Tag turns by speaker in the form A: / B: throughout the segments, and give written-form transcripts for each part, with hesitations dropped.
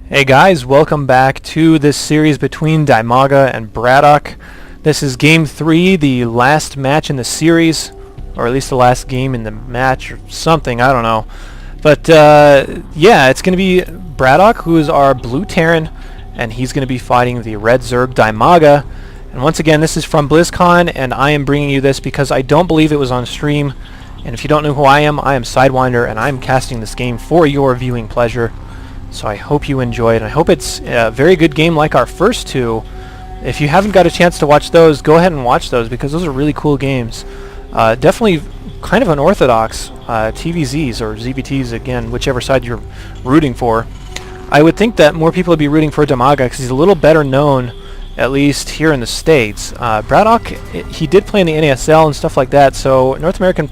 A: Hey guys, welcome back to this series between DIMAGA and BratOK. This is game 3, the last match in the series, or at least the last game in the match or something, I don't know. But yeah, it's going to be BratOK, who is our blue Terran, and he's going to be fighting the red Zerg DIMAGA. And once again, this is from BlizzCon, and I am bringing you this because I don't believe it was on stream. And if you don't know who I am Sidewinder, and I'm casting this game for your viewing pleasure. So I hope you enjoy it, and I hope it's a very good game like our first two. If you haven't got a chance to watch those, go ahead and watch those because those are really cool games. Definitely kind of unorthodox TvZs or ZBTs, again, whichever side you're rooting for. I would think that more people would be rooting for DIMAGA because he's a little better known, at least here in the States. BratOK, he did play in the NASL and stuff like that, so North American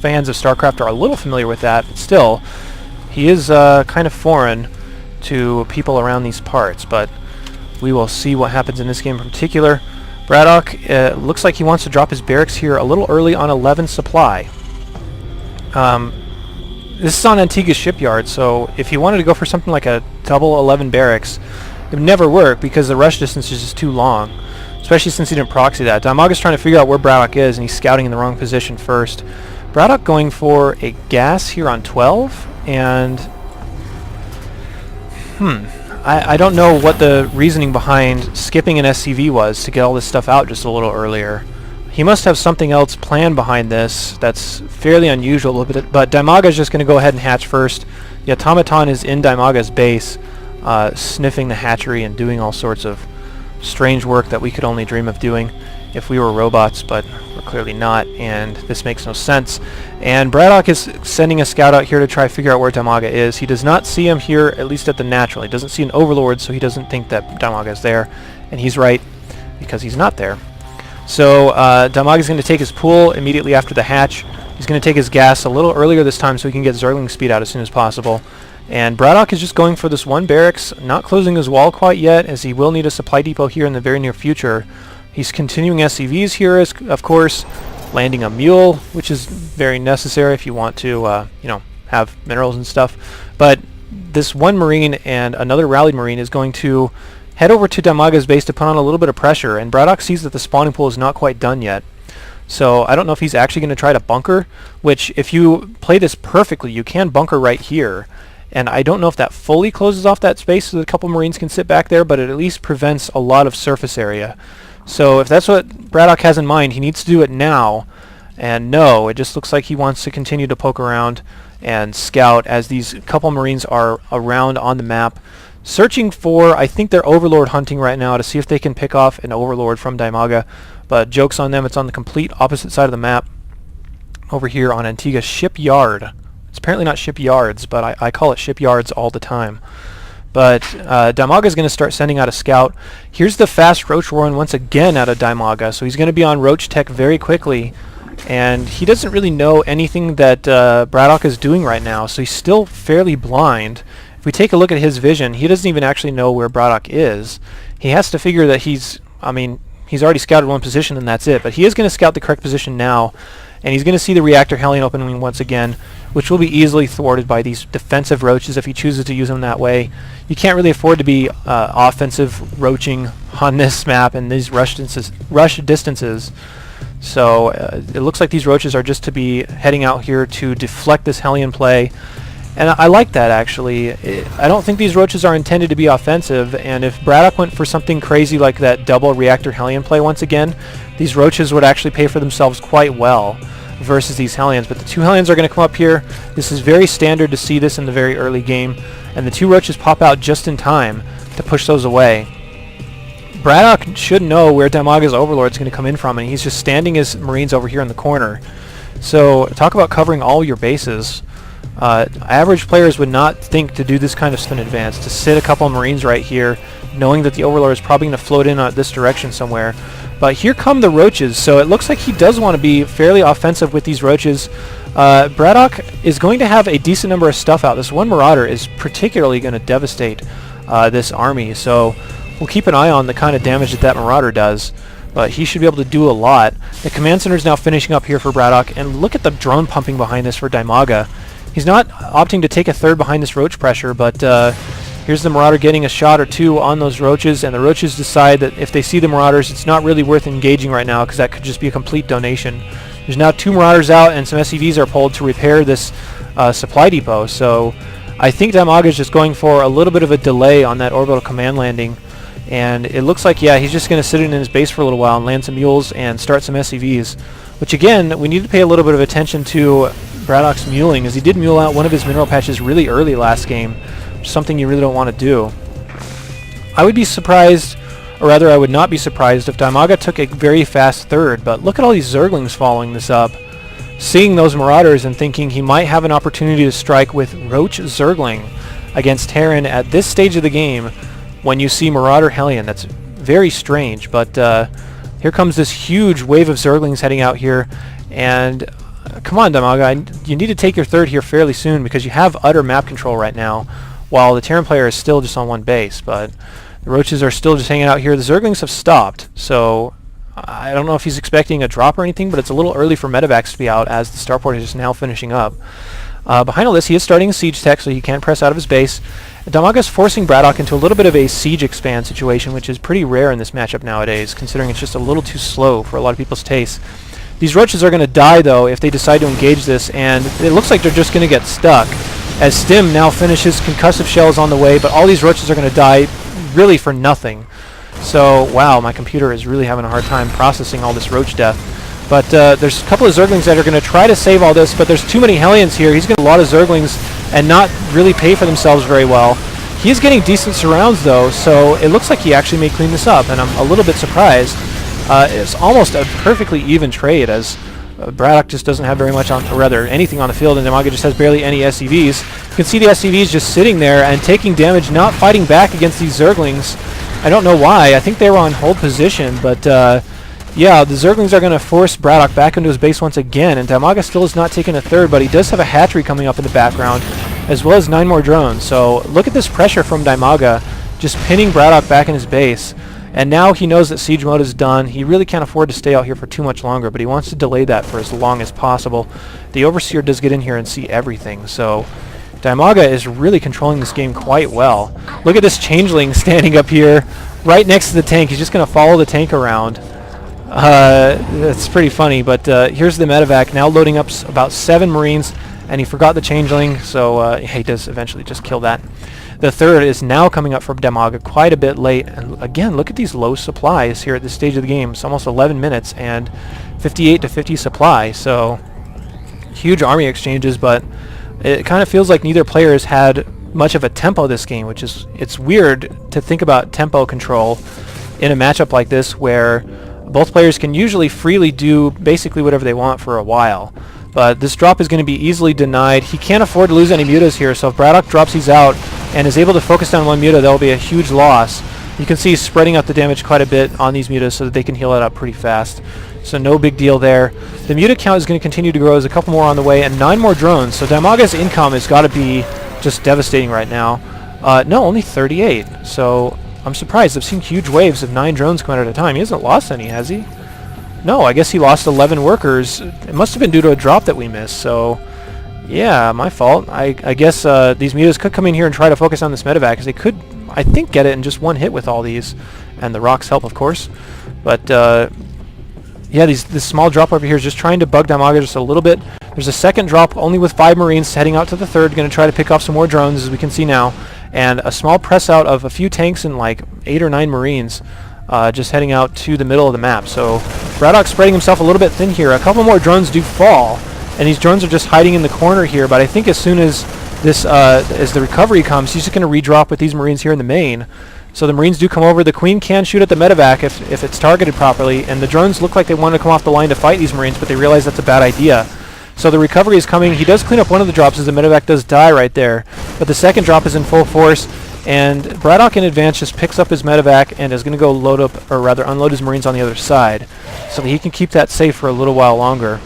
A: fans of Starcraft are a little familiar with that, but still, he is kind of foreign to people around these parts, but we will see what happens in this game in particular. BratOK looks like he wants to drop his barracks here a little early on 11 supply. This is on Antigua's shipyard, so if he wanted to go for something like a double 11 barracks, it would never work because the rush distance is just too long, especially since he didn't proxy that. DIMAGA's trying to figure out where BratOK is, and he's scouting in the wrong position first. BratOK going for a gas here on 12. And I don't know what the reasoning behind skipping an SCV was to get all this stuff out just a little earlier. He must have something else planned behind this that's fairly unusual, but DIMAGA is just going to go ahead and hatch first. The automaton is in DIMAGA's base, sniffing the hatchery and doing all sorts of strange work that we could only dream of doing if we were robots, but we're clearly not, and this makes no sense. And BratOK is sending a scout out here to try to figure out where DIMAGA is. He does not see him here, at least at the natural. He doesn't see an overlord, so he doesn't think that DIMAGA is there, and he's right, because he's not there. So DIMAGA is going to take his pool immediately after the hatch. He's going to take his gas a little earlier this time so he can get Zergling speed out as soon as possible. And BratOK is just going for this one barracks, not closing his wall quite yet, as he will need a supply depot here in the very near future. He's continuing SCVs here, of course, landing a mule, which is very necessary if you want to, have minerals and stuff. But this one Marine and another rallied Marine is going to head over to DIMAGA's base to put on a little bit of pressure, and BratOK sees that the spawning pool is not quite done yet. So I don't know if he's actually going to try to bunker, which if you play this perfectly, you can bunker right here. And I don't know if that fully closes off that space so that a couple Marines can sit back there, but it at least prevents a lot of surface area. So if that's what BratOK has in mind, he needs to do it now. And no, it just looks like he wants to continue to poke around and scout as these couple Marines are around on the map, searching for, I think they're overlord hunting right now to see if they can pick off an overlord from DIMAGA. But joke's on them, it's on the complete opposite side of the map over here on Antigua's shipyard. It's apparently not shipyards, but I call it shipyards all the time. But DIMAGA is going to start sending out a scout. Here's the fast Roach Warren once again out of DIMAGA, so he's going to be on Roach Tech very quickly. And he doesn't really know anything that BratOK is doing right now, so he's still fairly blind. If we take a look at his vision, he doesn't even actually know where BratOK is. He has to figure that he's already scouted one position and that's it. But he is going to scout the correct position now, and he's going to see the reactor Hellion opening once again, which will be easily thwarted by these defensive roaches if he chooses to use them that way. You can't really afford to be offensive roaching on this map and these rush distances. So it looks like these roaches are just to be heading out here to deflect this Hellion play. And I like that, actually. I don't think these roaches are intended to be offensive, and if BratOK went for something crazy like that double reactor Hellion play once again, these roaches would actually pay for themselves quite well versus these Hellions. But the two Hellions are going to come up here. This is very standard to see this in the very early game, and the two roaches pop out just in time to push those away. BratOK should know where DIMAGA's overlord is going to come in from, and he's just standing his Marines over here in the corner. So talk about covering all your bases. Average players would not think to do this kind of stuff in advance, to sit a couple of Marines right here, knowing that the overlord is probably going to float in this direction somewhere. But here come the roaches, so it looks like he does want to be fairly offensive with these roaches. BratOK is going to have a decent number of stuff out. This one Marauder is particularly going to devastate this army, so we'll keep an eye on the kind of damage that Marauder does. But he should be able to do a lot. The command center is now finishing up here for BratOK, and look at the drone pumping behind this for DIMAGA. He's not opting to take a third behind this roach pressure, but Here's the Marauder getting a shot or two on those roaches, and the roaches decide that if they see the Marauders, it's not really worth engaging right now because that could just be a complete donation. There's now 2 Marauders out, and some SCVs are pulled to repair this supply depot. So I think DIMAGA is just going for a little bit of a delay on that orbital command landing. And it looks like, yeah, he's just going to sit in his base for a little while and land some mules and start some SCVs. Which, again, we need to pay a little bit of attention to BratOK's muling, as he did mule out one of his mineral patches really early last game. Something you really don't want to do. I would be surprised, or rather I would not be surprised, if DIMAGA took a very fast third, but look at all these Zerglings following this up. Seeing those Marauders and thinking he might have an opportunity to strike with Roach Zergling against Terran at this stage of the game when you see Marauder Hellion. That's very strange, but here comes this huge wave of Zerglings heading out here, and come on DIMAGA, you need to take your third here fairly soon because you have utter map control right now, while the Terran player is still just on one base, but the Roaches are still just hanging out here. The Zerglings have stopped, so I don't know if he's expecting a drop or anything, but it's a little early for medevacs to be out as the starport is just now finishing up. Behind all this, he is starting a siege tech, so he can't press out of his base. DIMAGA is forcing BratOK into a little bit of a siege expand situation, which is pretty rare in this matchup nowadays, considering it's just a little too slow for a lot of people's tastes. These Roaches are going to die, though, if they decide to engage this, and it looks like they're just going to get stuck. As Stim now finishes concussive shells on the way, but all these Roaches are going to die really for nothing. So, wow, my computer is really having a hard time processing all this Roach death. But there's a couple of Zerglings that are going to try to save all this, but there's too many Hellions here. He's getting a lot of Zerglings and not really pay for themselves very well. He's getting decent surrounds, though, so it looks like he actually may clean this up, and I'm a little bit surprised. It's almost a perfectly even trade, as BratOK just doesn't have very much on, or rather anything on the field, and DIMAGA just has barely any SCVs. You can see the SCVs just sitting there and taking damage, not fighting back against these Zerglings. I don't know why. I think they were on hold position, but yeah, the Zerglings are going to force BratOK back into his base once again, and DIMAGA still has not taken a third, but he does have a hatchery coming up in the background, as well as 9 more drones. So look at this pressure from DIMAGA, just pinning BratOK back in his base. And now he knows that siege mode is done. He really can't afford to stay out here for too much longer, but he wants to delay that for as long as possible. The Overseer does get in here and see everything, so DIMAGA is really controlling this game quite well. Look at this Changeling standing up here right next to the tank. He's just going to follow the tank around. That's pretty funny, but here's the medevac now loading up about 7 Marines, and he forgot the Changeling, so he does eventually just kill that. The third is now coming up from DIMAGA quite a bit late, and again, look at these low supplies here at this stage of the game. It's almost 11 minutes and 58 to 50 supply, so huge army exchanges, but it kind of feels like neither player has had much of a tempo this game, which is, it's weird to think about tempo control in a matchup like this where both players can usually freely do basically whatever they want for a while. But this drop is going to be easily denied. He can't afford to lose any mutas here, so if BratOK drops these out and is able to focus down one muta, that will be a huge loss. You can see he's spreading out the damage quite a bit on these mutas so that they can heal it up pretty fast. So no big deal there. The muta count is going to continue to grow. There's a couple more on the way and 9 more drones. So DIMAGA's income has got to be just devastating right now. No, only 38. So I'm surprised. I've seen huge waves of 9 drones come out at a time. He hasn't lost any, has he? No, I guess he lost 11 workers. It must have been due to a drop that we missed, so yeah, my fault. I guess these mutas could come in here and try to focus on this medevac, because they could, I think, get it in just one hit with all these, and the rocks help, of course. But yeah, this small drop over here is just trying to bug DIMAGA just a little bit. There's a second drop, only with 5 Marines heading out to the third, going to try to pick off some more drones, as we can see now, and a small press out of a few tanks and like 8 or 9 Marines. Just heading out to the middle of the map. So BratOK spreading himself a little bit thin here. A couple more drones do fall, and these drones are just hiding in the corner here, but I think as soon as this as the recovery comes, he's just going to redrop with these Marines here in the main. So the Marines do come over. The Queen can shoot at the medevac if it's targeted properly, and the drones look like they want to come off the line to fight these Marines, but they realize that's a bad idea. So the recovery is coming. He does clean up one of the drops as the medevac does die right there, but the second drop is in full force. And BratOK in advance just picks up his medevac and is going to go load up, or rather unload his Marines on the other side, so that he can keep that safe for a little while longer.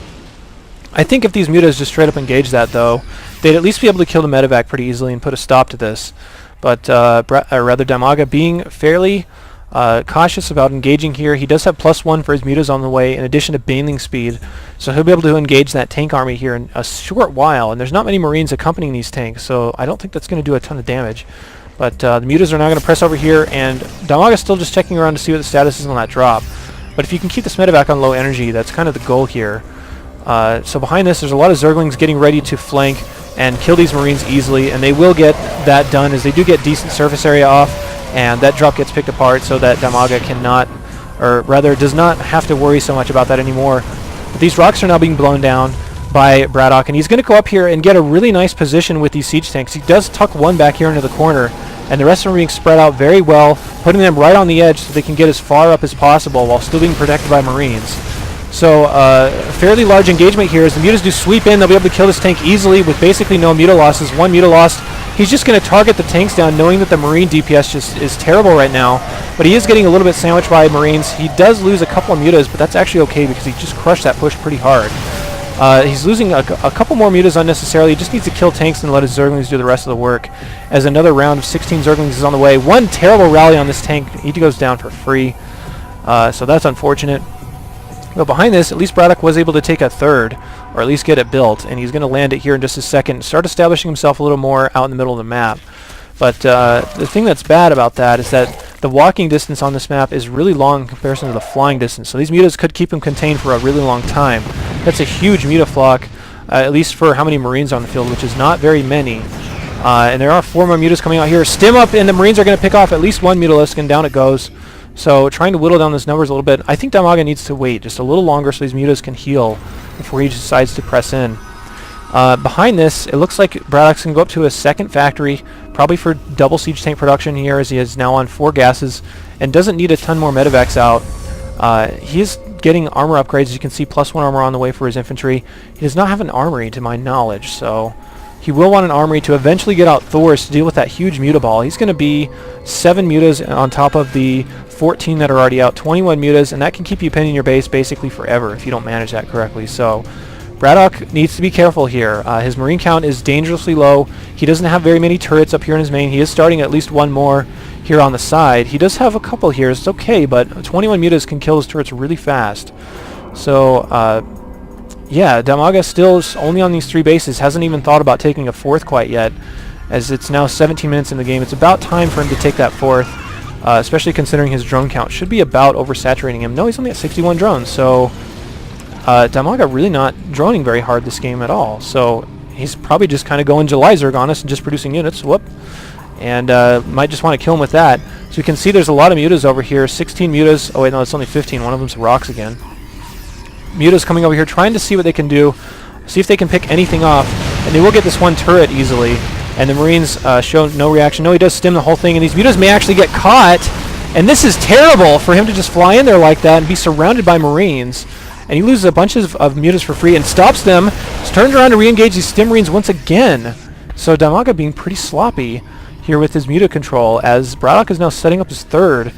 A: I think if these mutas just straight up engage that, though, they'd at least be able to kill the medevac pretty easily and put a stop to this. But DIMAGA being fairly cautious about engaging here. He does have +1 for his mutas on the way, in addition to baneling speed, so he'll be able to engage that tank army here in a short while. And there's not many Marines accompanying these tanks, so I don't think that's going to do a ton of damage. But the mutas are now going to press over here, and DIMAGA is still just checking around to see what the status is on that drop. But if you can keep this medevac on low energy, that's kind of the goal here. So behind this, there's a lot of Zerglings getting ready to flank and kill these Marines easily, and they will get that done as they do get decent surface area off, and that drop gets picked apart so that DIMAGA cannot, or rather does not have to worry so much about that anymore. But these rocks are now being blown down by BratOK, and he's going to go up here and get a really nice position with these siege tanks. He does tuck one back here into the corner, and the rest of them are being spread out very well, putting them right on the edge so they can get as far up as possible while still being protected by Marines. So a fairly large engagement here. As the mutas do sweep in, they'll be able to kill this tank easily with basically no muta losses. One muta lost. He's just going to target the tanks down, knowing that the Marine DPS just is terrible right now. But he is getting a little bit sandwiched by Marines. He does lose a couple of mutas, but that's actually okay because he just crushed that push pretty hard. He's losing a couple more mutas unnecessarily. He just needs to kill tanks and let his Zerglings do the rest of the work. As another round of 16 Zerglings is on the way. One terrible rally on this tank. He goes down for free. So that's unfortunate. But behind this, at least BratOK was able to take a third, or at least get it built, and he's going to land it here in just a second, start establishing himself a little more out in the middle of the map. But the thing that's bad about that is that the walking distance on this map is really long in comparison to the flying distance, so these mutas could keep him contained for a really long time. That's a huge muta flock, at least for how many Marines are on the field, which is not very many. And there are 4 more mutas coming out here. Stim up, and the Marines are going to pick off at least one mutalisk, and down it goes. So trying to whittle down those numbers a little bit. I think DIMAGA needs to wait just a little longer so these mutas can heal before he decides to press in. Behind this, it looks like BratOK's can go up to a second factory, probably for double siege tank production here, as he is now on 4 gases and doesn't need a ton more medevacs out. He is getting armor upgrades. As you can see, +1 armor on the way for his infantry. He does not have an armory to my knowledge, so he will want an armory to eventually get out Thors to deal with that huge muta ball. He's going to be 7 mutas on top of the 14 that are already out, 21 mutas, and that can keep you pinned in your base basically forever if you don't manage that correctly. So BratOK needs to be careful here. His Marine count is dangerously low. He doesn't have very many turrets up here in his main. He is starting at least one more here on the side. He does have a couple here. It's okay, but 21 mutas can kill his turrets really fast. So yeah, DIMAGA still is only on these 3 bases, hasn't even thought about taking a 4th quite yet, as it's now 17 minutes in the game. It's about time for him to take that 4th, especially considering his drone count should be about oversaturating him. No, he's only at 61 drones, so DIMAGA really not droning very hard this game at all. So he's probably just kind of going July Zerg on us and just producing units. Whoop. And might just want to kill him with that. So you can see there's a lot of mutas over here, 16 mutas. Oh wait, no, it's only 15. One of them's rocks again. Mutas coming over here, trying to see what they can do, see if they can pick anything off, and they will get this one turret easily. And the Marines show no reaction. No, he does stim the whole thing, and these mutas may actually get caught. And this is terrible for him to just fly in there like that and be surrounded by Marines. And he loses a bunch of mutas for free and stops them. Just turns around to re-engage these stim Marines once again. So DIMAGA being pretty sloppy here with his muta control, as BratOK is now setting up his 3rd.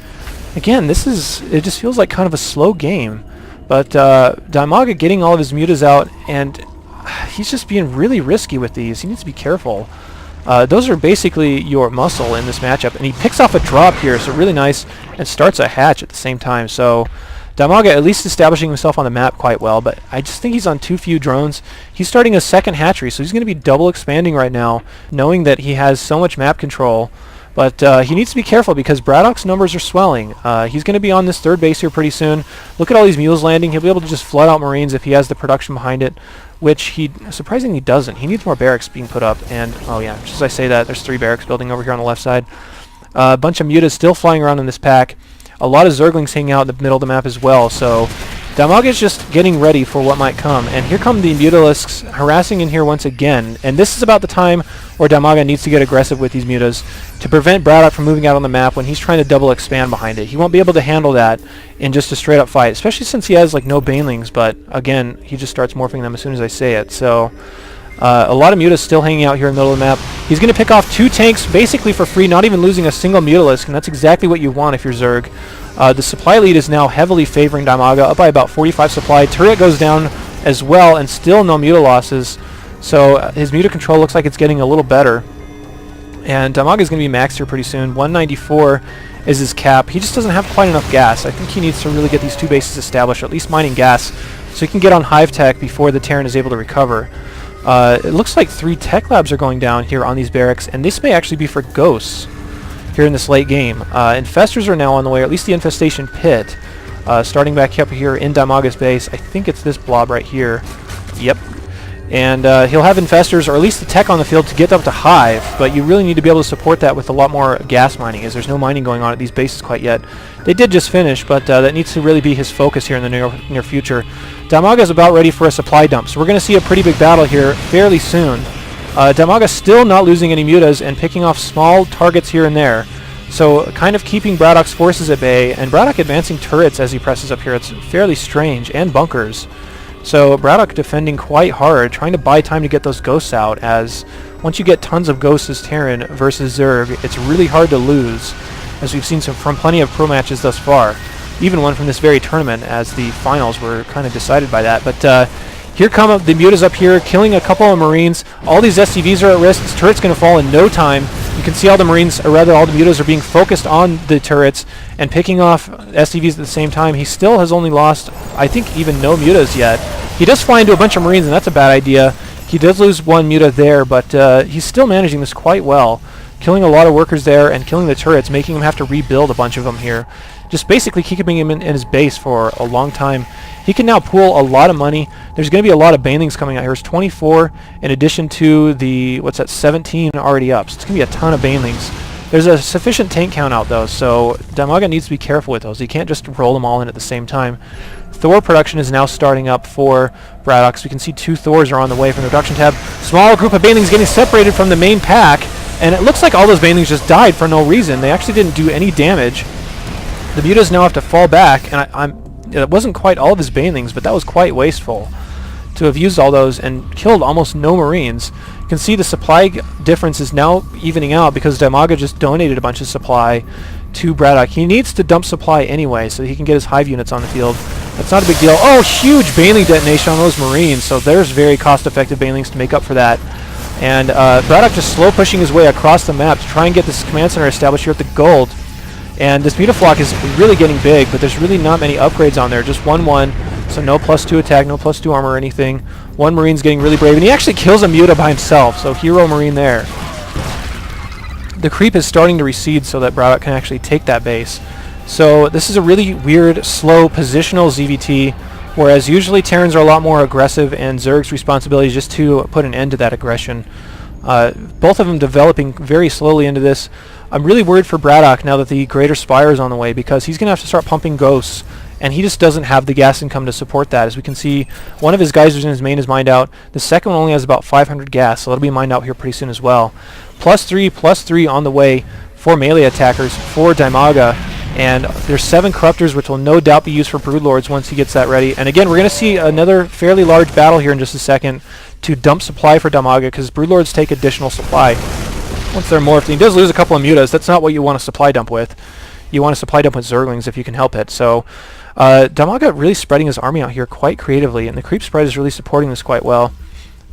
A: Again, it just feels like kind of a slow game. But DIMAGA getting all of his mutas out, and he's just being really risky with these. He needs to be careful. Those are basically your muscle in this matchup, and he picks off a drop here, so really nice, and starts a hatch at the same time. So DIMAGA at least establishing himself on the map quite well, but I just think he's on too few drones. He's starting a 2nd hatchery, so he's going to be double expanding right now, knowing that he has so much map control. But he needs to be careful because BratOK's numbers are swelling. He's going to be on this 3rd base here pretty soon. Look at all these mules landing. He'll be able to just flood out Marines if he has the production behind it, which he surprisingly doesn't. He needs more barracks being put up. And, oh yeah, just as I say that, there's 3 barracks building over here on the left side. A bunch of mutas still flying around in this pack. A lot of Zerglings hanging out in the middle of the map as well. So DIMAGA is just getting ready for what might come. And here come the Mutalisks harassing in here once again. And this is about the time where DIMAGA needs to get aggressive with these mutas to prevent BratOK from moving out on the map when he's trying to double expand behind it. He won't be able to handle that in just a straight up fight, especially since he has like no banelings. But again, he just starts morphing them as soon as I say it. So a lot of mutas still hanging out here in the middle of the map. He's going to pick off 2 tanks basically for free, not even losing a single mutalisk, and that's exactly what you want if you're Zerg. The supply lead is now heavily favoring DIMAGA, up by about 45 supply. Turret goes down as well, and still no muta losses. So his muta control looks like it's getting a little better. And DIMAGA is going to be maxed here pretty soon. 194 is his cap. He just doesn't have quite enough gas. I think he needs to really get these 2 bases established, or at least mining gas, so he can get on Hive Tech before the Terran is able to recover. It looks like 3 tech labs are going down here on these barracks, and this may actually be for ghosts. here in this late game. Infestors are now on the way, or at least the infestation pit. Starting back up here in DIMAGA's base. I think it's this blob right here. Yep. And he'll have infestors, or at least the tech on the field, to get up to Hive, but you really need to be able to support that with a lot more gas mining, as there's no mining going on at these bases quite yet. They did just finish, but that needs to really be his focus here in the near future. DIMAGA is about ready for a supply dump, so we're going to see a pretty big battle here fairly soon. DIMAGA still not losing any mutas and picking off small targets here and there, so kind of keeping BratOK's forces at bay, and BratOK advancing turrets as he presses up here. It's fairly strange, and bunkers. So BratOK defending quite hard, trying to buy time to get those ghosts out, as once you get tons of ghosts as Terran versus Zerg, it's really hard to lose, as we've seen from plenty of pro matches thus far. Even one from this very tournament, as the finals were kind of decided by that. But here come the mutas up here, killing a couple of Marines. All these SCVs are at risk. This turret's going to fall in no time. You can see all the Marines, or rather all the mutas, are being focused on the turrets and picking off SCVs at the same time. He still has only lost, I think, even no mutas yet. He does fly into a bunch of Marines, and that's a bad idea. He does lose one muta there, but he's still managing this quite well. Killing a lot of workers there and killing the turrets, making him have to rebuild a bunch of them here. Just basically keeping him in his base for a long time. He can now pool a lot of money. There's going to be a lot of banelings coming out here. There's 24 in addition to the, 17 already up. So it's going to be a ton of banelings. There's a sufficient tank count out though, so DIMAGA needs to be careful with those. He can't just roll them all in at the same time. Thor production is now starting up for BratOK, so we can see 2 Thors are on the way from the production tab. Small group of banelings getting separated from the main pack, and it looks like all those banelings just died for no reason. They actually didn't do any damage. The mutas now have to fall back, and it wasn't quite all of his banelings, but that was quite wasteful to have used all those and killed almost no Marines. You can see the supply difference is now evening out because DIMAGA just donated a bunch of supply to BratOK. He needs to dump supply anyway so he can get his Hive units on the field. That's not a big deal. Oh, huge baneling detonation on those Marines, so there's very cost-effective banelings to make up for that. And BratOK just slow pushing his way across the map to try and get this command center established here at the gold. And this Mutaflock is really getting big, but there's really not many upgrades on there. Just 1-1, so no +2 attack, no +2 armor or anything. One Marine's getting really brave, and he actually kills a Muta by himself, so hero Marine there. The creep is starting to recede so that BratOK can actually take that base. So this is a really weird, slow, positional ZVT, whereas usually Terrans are a lot more aggressive, and Zerg's responsibility is just to put an end to that aggression. Both of them developing very slowly into this. I'm really worried for BratOK now that the Greater Spire is on the way, because he's going to have to start pumping ghosts, and he just doesn't have the gas income to support that. As we can see, one of his geysers in his main is mined out. The second one only has about 500 gas, so that'll be mined out here pretty soon as well. +3 on the way for melee attackers for DIMAGA, and there's 7 Corruptors, which will no doubt be used for Broodlords once he gets that ready. And again, we're going to see another fairly large battle here in just a second to dump supply for DIMAGA, because Broodlords take additional supply once they're morphed. And he does lose a couple of mutas. That's not what you want to supply dump with. You want to supply dump with Zerglings if you can help it. So DIMAGA really spreading his army out here quite creatively, and the creep spread is really supporting this quite well,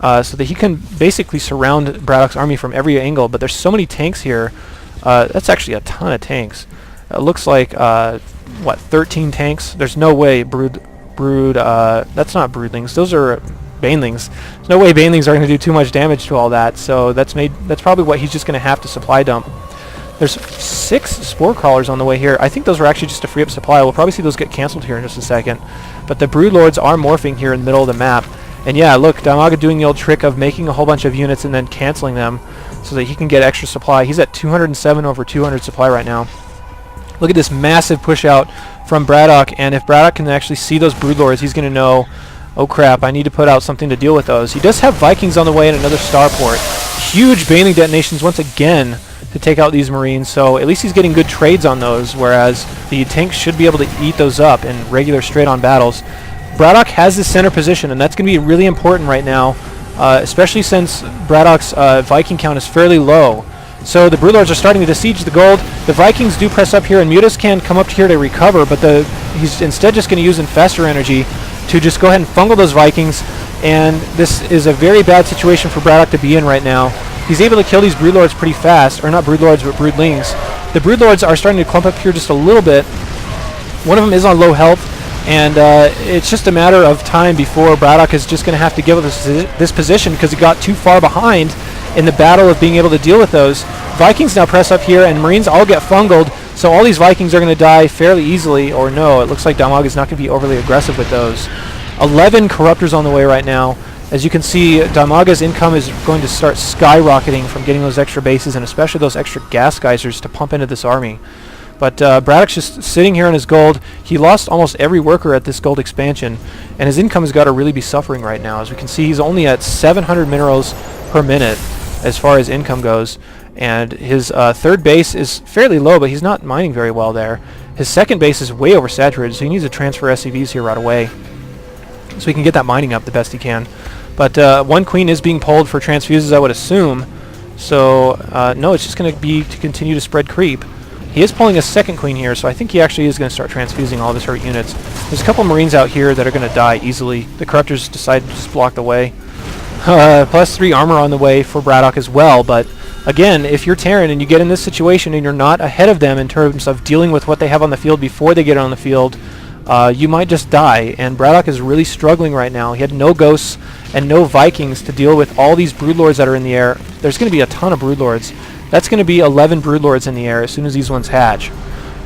A: so that he can basically surround BratOK's army from every angle. But there's so many tanks here. That's actually a ton of tanks. It looks like 13 tanks. There's no way that's not broodlings. Those are banelings. There's no way banelings are going to do too much damage to all that. So that's probably what he's just going to have to supply dump. There's 6 spore crawlers on the way here. I think those were actually just to free up supply. We'll probably see those get cancelled here in just a second. But the Broodlords are morphing here in the middle of the map. And yeah, look, DIMAGA doing the old trick of making a whole bunch of units and then cancelling them so that he can get extra supply. He's at 207 over 200 supply right now. Look at this massive push out from BratOK, and if BratOK can actually see those Broodlords, he's going to know, oh crap, I need to put out something to deal with those. He does have Vikings on the way and another starport. Huge baneling detonations once again to take out these Marines, so at least he's getting good trades on those, whereas the tanks should be able to eat those up in regular straight-on battles. BratOK has the center position, and that's going to be really important right now, especially since BratOK's Viking count is fairly low. So the Broodlords are starting to besiege the gold. The Vikings do press up here, and Mutas can come up here to recover, but he's instead just going to use Infestor energy to just go ahead and fungal those Vikings, and this is a very bad situation for BratOK to be in right now. He's able to kill these Broodlords pretty fast, or not Broodlords, but Broodlings. The Broodlords are starting to clump up here just a little bit. One of them is on low health, and it's just a matter of time before BratOK is just going to have to give up this position because he got too far behind in the battle of being able to deal with those. Vikings now press up here, and Marines all get fungled, so all these Vikings are going to die fairly easily, or no, it looks like DIMAGA is not going to be overly aggressive with those. 11 Corruptors on the way right now. As you can see, DIMAGA's income is going to start skyrocketing from getting those extra bases, and especially those extra gas geysers to pump into this army. But BratOK's just sitting here on his gold. He lost almost every worker at this gold expansion, and his income has got to really be suffering right now. As we can see, he's only at 700 minerals per minute as far as income goes, and his third base is fairly low, but he's not mining very well there. His second base is way oversaturated, so he needs to transfer SCVs here right away so he can get that mining up the best he can. But one queen is being pulled for transfuses, I would assume, so no, it's just going to be to continue to spread creep. He is pulling a second queen here, so I think he actually is going to start transfusing all of his hurt units. There's a couple Marines out here that are going to die easily. The Corruptors decide to just block the way. +3 armor on the way for BratOK as well, but again, if you're Terran and you get in this situation and you're not ahead of them in terms of dealing with what they have on the field before they get on the field, you might just die, and BratOK is really struggling right now. He had no Ghosts and no Vikings to deal with all these Broodlords that are in the air. There's going to be a ton of Broodlords. That's going to be 11 Broodlords in the air as soon as these ones hatch.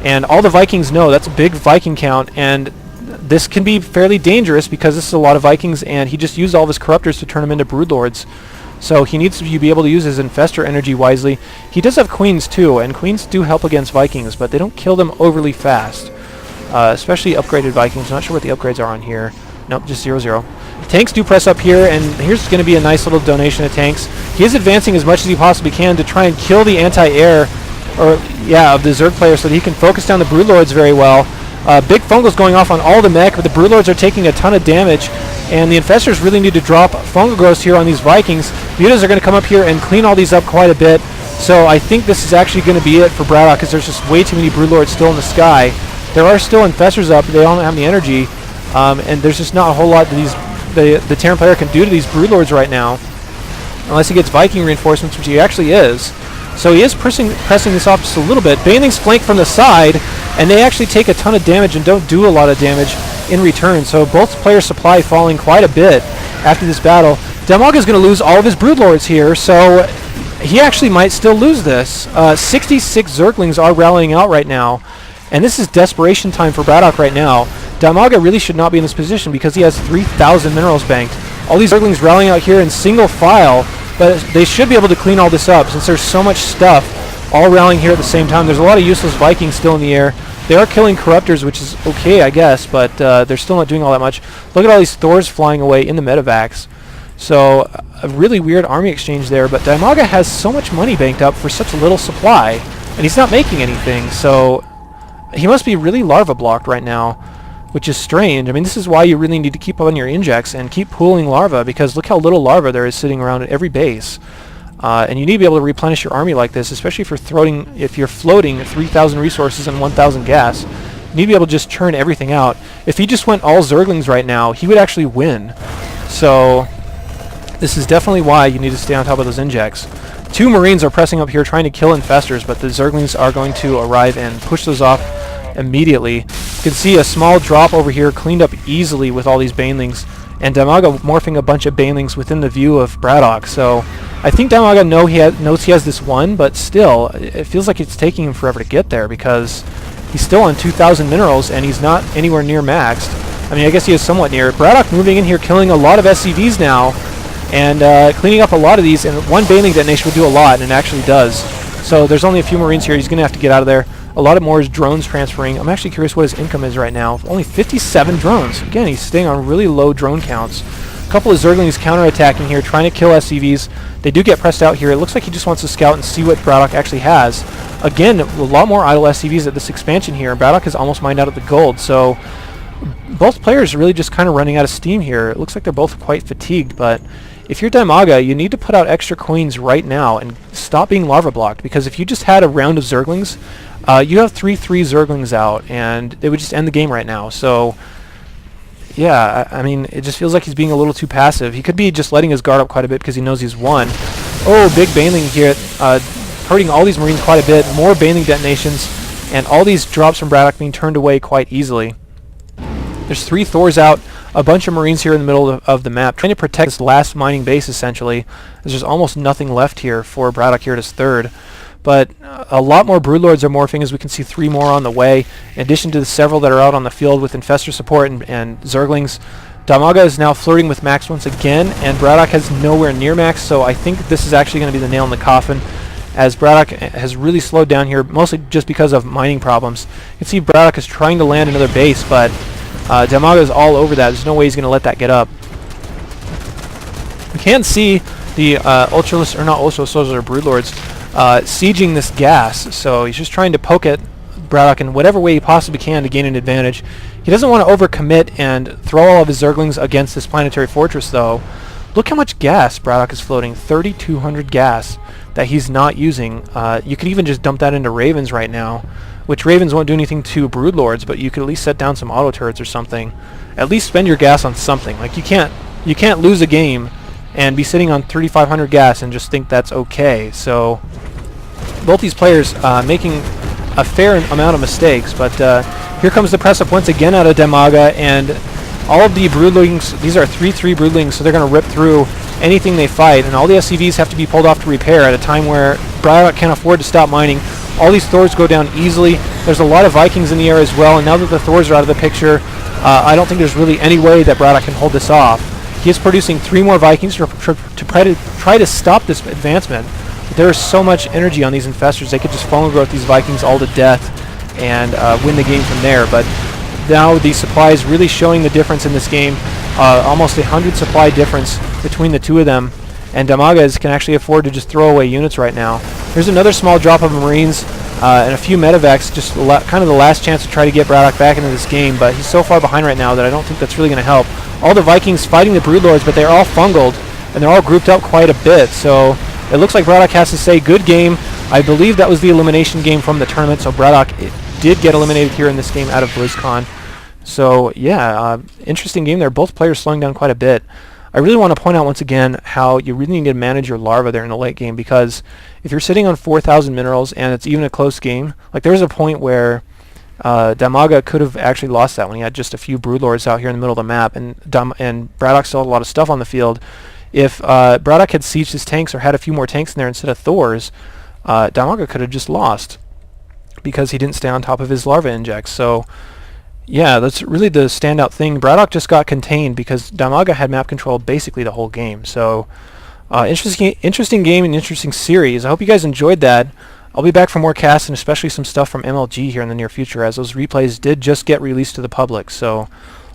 A: And all the Vikings know that's a big Viking count, and this can be fairly dangerous because this is a lot of Vikings, and he just used all of his Corruptors to turn them into Broodlords. So he needs to be able to use his Infestor energy wisely. He does have Queens too, and Queens do help against Vikings, but they don't kill them overly fast. Especially upgraded Vikings. Not sure what the upgrades are on here. Nope, just 0-0. Tanks do press up here, and here's going to be a nice little donation of tanks. He is advancing as much as he possibly can to try and kill the anti-air, of the Zerg player so that he can focus down the Broodlords very well. Big fungals going off on all the mech, but the Broodlords are taking a ton of damage, and the Infestors really need to drop fungal growths here on these Vikings. Mutas are going to come up here and clean all these up quite a bit, so I think this is actually going to be it for BratOK because there's just way too many Broodlords still in the sky. There are still Infestors up, but they don't have the energy, and there's just not a whole lot that the Terran player can do to these Broodlords right now, unless he gets Viking reinforcements, which he actually is. So he is pressing this off just a little bit. Banelings flank from the side, and they actually take a ton of damage and don't do a lot of damage in return. So both players' supply falling quite a bit after this battle. DIMAGA is going to lose all of his Broodlords here, so he actually might still lose this. 66 Zerglings are rallying out right now, and this is desperation time for BratOK right now. DIMAGA really should not be in this position because he has 3,000 minerals banked. All these Zerglings rallying out here in single file, but they should be able to clean all this up since there's so much stuff all rallying here at the same time. There's a lot of useless Vikings still in the air. They are killing Corruptors, which is okay, I guess, but they're still not doing all that much. Look at all these Thors flying away in the medevacs. So a really weird army exchange there, but DIMAGA has so much money banked up for such a little supply, and he's not making anything, so he must be really larva blocked right now, which is strange. I mean, this is why you really need to keep on your injects and keep pooling larva, because look how little larva there is sitting around at every base. And you need to be able to replenish your army like this, especially if you're floating 3,000 resources and 1,000 gas. You need to be able to just churn everything out. If he just went all Zerglings right now, he would actually win. So this is definitely why you need to stay on top of those injects. 2 Marines are pressing up here trying to kill Infestors, but the Zerglings are going to arrive and push those off immediately. You can see a small drop over here cleaned up easily with all these Banelings, and DIMAGA morphing a bunch of Banelings within the view of BratOK. So I think DIMAGA knows he has this one, but still, it feels like it's taking him forever to get there because he's still on 2,000 minerals and he's not anywhere near maxed. I mean, I guess he is somewhat near. BratOK moving in here, killing a lot of SCVs now, and cleaning up a lot of these, and one Baneling detonation would do a lot, and it actually does. So there's only a few Marines here. He's going to have to get out of there. A lot more is drones transferring. I'm actually curious what his income is right now. Only 57 drones. Again, he's staying on really low drone counts. A couple of Zerglings counterattacking here, trying to kill SCVs. They do get pressed out here. It looks like he just wants to scout and see what BratOK actually has. Again, a lot more idle SCVs at this expansion here. BratOK is almost mined out of the gold, so both players are really just kind of running out of steam here. It looks like they're both quite fatigued, but if you're DIMAGA, you need to put out extra coins right now and stop being larva blocked, because if you just had a round of Zerglings, you have 3 Zerglings out, and it would just end the game right now. So yeah, I mean, it just feels like he's being a little too passive. He could be just letting his guard up quite a bit because he knows he's won. Oh, big Baneling here, hurting all these Marines quite a bit. More Baneling detonations, and all these drops from BratOK being turned away quite easily. There's 3 Thors out, a bunch of Marines here in the middle of the map, trying to protect this last mining base, essentially, as there's almost nothing left here for BratOK here at his third. but a lot more Broodlords are morphing, as we can see 3 more on the way, in addition to the several that are out on the field with Infestor support and Zerglings. DIMAGA is now flirting with max once again, and BratOK has nowhere near max, so I think this is actually going to be the nail in the coffin, as BratOK has really slowed down here, mostly just because of mining problems. You can see BratOK is trying to land another base, but DIMAGA is all over that. There's no way he's going to let that get up. We can see the Ultralisk, or not Ultralisk, those are Broodlords, sieging this gas, so he's just trying to poke at BratOK in whatever way he possibly can to gain an advantage. He doesn't want to overcommit and throw all of his Zerglings against this planetary fortress, though. Look how much gas BratOK is floating, 3,200 gas that he's not using. You could even just dump that into Ravens right now, which Ravens won't do anything to Broodlords, but you could at least set down some auto turrets or something. At least spend your gas on something. Like, you can't lose a game and be sitting on 3,500 gas and just think that's okay. So both these players making a fair amount of mistakes, but here comes the press up once again out of DIMAGA, and all of the Broodlings, these are 3/3 Broodlings, so they're going to rip through anything they fight, and all the SCVs have to be pulled off to repair at a time where BratOK can't afford to stop mining. All these Thors go down easily. There's a lot of Vikings in the air as well, and now that the Thors are out of the picture, I don't think there's really any way that BratOK can hold this off. He is producing 3 more Vikings to try to stop this advancement. There is so much energy on these Infestors, they could just Fallen Growth these Vikings all to death and win the game from there. But now the supplies really showing the difference in this game. Almost 100 supply difference between the two of them, and DIMAGA can actually afford to just throw away units right now. There's another small drop of Marines and a few medevacs, just kind of the last chance to try to get BratOK back into this game, but he's so far behind right now that I don't think that's really going to help. All the Vikings fighting the Broodlords, but they're all fungled, and they're all grouped up quite a bit, so it looks like BratOK has to say good game. I believe that was the elimination game from the tournament, so BratOK did get eliminated here in this game out of BlizzCon. So yeah, interesting game there. Both players slowing down quite a bit. I really want to point out once again how you really need to manage your larva there in the late game, because if you're sitting on 4,000 minerals and it's even a close game, like there was a point where DIMAGA could have actually lost that when he had just a few Broodlords out here in the middle of the map, and BratOK still had a lot of stuff on the field. If BratOK had sieged his tanks or had a few more tanks in there instead of Thors, DIMAGA could have just lost because he didn't stay on top of his larva injects. So yeah, that's really the standout thing. BratOK just got contained because DIMAGA had map control basically the whole game. So interesting game and interesting series. I hope you guys enjoyed that. I'll be back for more casts and especially some stuff from MLG here in the near future, as those replays did just get released to the public. So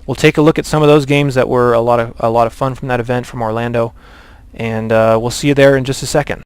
A: we'll take a look at some of those games that were a lot of fun from that event from Orlando, and we'll see you there in just a second.